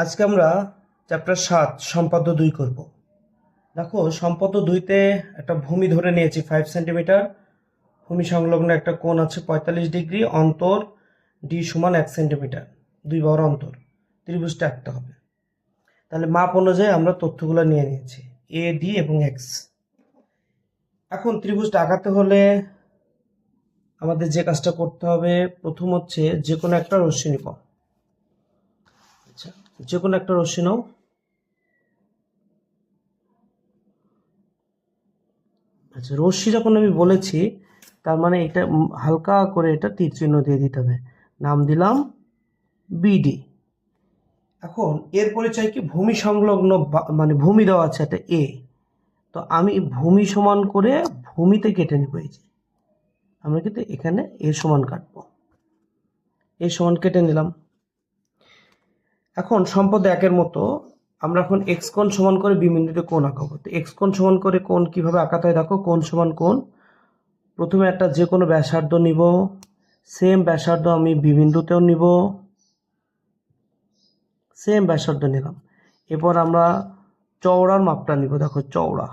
আজকে আমরা চ্যাপ্টার 7 সম্পাদ্য 2 করব। দেখো সম্পাদ্য 2তে একটা ভূমি ধরে নিয়েছি 5 সেন্টিমিটার, ভূমি সংলগ্ন একটা কোণ আছে 45 ডিগ্রি, অন্তর ডি সমান 1 সেন্টিমিটার, দুই বাহুর অন্তর, ত্রিভুজটা আঁকতে হবে। তাহলে মাপ অনুযায়ী আমরা তথ্যগুলো নিয়ে নিয়েছি এ ডি এবং এক্স। এখন ত্রিভুজটা আঁকাতে হলে আমাদের যে কাজটা করতে হবে, প্রথম হচ্ছে যে কোনো একটা রশ্মি নিব। আচ্ছা, যে কোনো একটা রশ্মি নাও। আচ্ছা, রশ্মি যখন আমি বলেছি তার মানে এটা হালকা করে এটা তীর চিহ্ন দিয়ে দিতে হবে, নাম দিলাম বিডি। এখন এর পরিচয় কি, ভূমি সংলগ্ন মানে ভূমি দেওয়া আছে এটা এ, তো আমি ভূমি সমান করে ভূমিতে কেটে নিব। এই যে আমরা কিন্তু এখানে এ সমান কাটবো, এ সমান কেটে নিলাম। এখন সম্পদ একের মতো আমরা এখন এক্স কোণ সমান করে বি বিন্দুতে কোণ আঁকাবো। তো এক্স কোণ সমান করে কোণ কিভাবে আঁকাতে হয় দেখো, কোণ সমান কোণ, প্রথমে একটা যে কোনো ব্যাসার্ধ নিব, সেম ব্যাসার্ধ আমি বি বিন্দুতেও নিব, সেম ব্যাসার্ধ নিলাম। এরপর আমরা চওড়ার মাপটা নিব, দেখো চওড়া,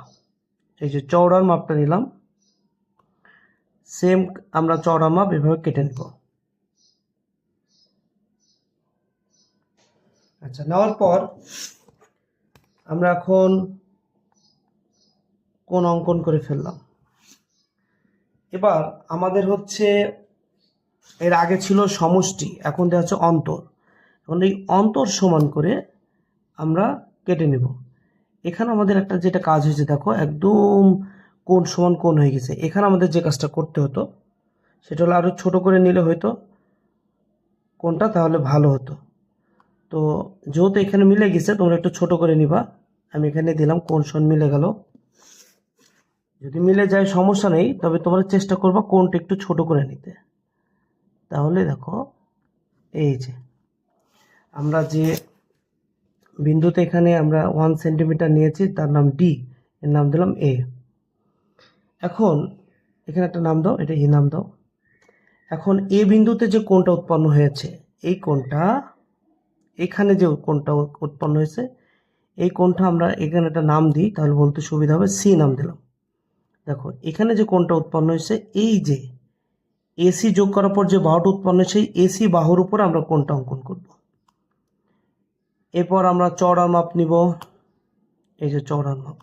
এই যে চওড়ার মাপটা নিলাম, সেম আমরা চওড়ার মাপ এভাবে কেটে নিব। আচ্ছা, নেওয়ার পর আমরা এখন কোণ অঙ্কন করে ফেললাম। এবার আমাদের হচ্ছে এর আগে ছিল সমষ্টি, এখন দেওয়া হচ্ছে অন্তর। এখন এই অন্তর সমান করে আমরা কেটে নেব। এখানে আমাদের একটা যেটা কাজ হয়েছে দেখো, একদম কোণ সমান কোণ হয়ে গেছে। এখানে আমাদের যে কাজটা করতে হতো সেটা হলো আরো ছোট করে নিলে হয়তো কোণটা, তাহলে ভালো হতো। তো যেহেতু এখানে মিলে গেছে তোমরা একটু ছোট করে নিবা। আমি এখানে দিলাম, কোণ সমান মিলে গেল। যদি মিলে যায় সমস্যা নেই, তবে তোমরা চেষ্টা করবা কোণটা একটু ছোট করে নিতে। তাহলে দেখো এই যে আমরা যে বিন্দুতে এখানে আমরা 1 সেন্টিমিটার নিয়েছি তার নাম ডি, এর নাম দিলাম এ। এখন এখানে একটা নাম দাও, এটা ই নাম দাও। এখন এ বিন্দুতে যে কোণটা উৎপন্ন হয়েছে, এই কোণটা, এখানে যে কোণটা উৎপন্ন হয়েছে এই কোণটা আমরা এখানে একটা নাম দিই, তাহলে বলতে সুবিধা হবে, সি নাম দিলাম। দেখো এখানে যে কোণটা উৎপন্ন হয়েছে, এই যে এসি যোগ করার পর যে বাহুটা উৎপন্ন হয়েছে, এসি বাহুর উপর আমরা কোণটা অঙ্কন করব। এরপর আমরা চওড়ার মাপ নিব, এই যে চওড়ার মাপ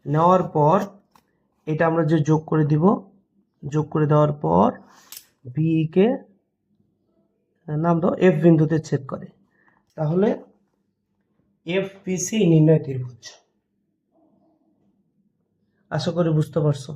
নেওয়ার পর এটা আমরা যে যোগ করে দিব, যোগ করে দেওয়ার পর বি কে নাম দাও এফ বিন্দুতে ছেদ করে, তাহলে এফ পি সি নির্ণয় ত্রিভুজ। আশা করি বুঝতে পারছো।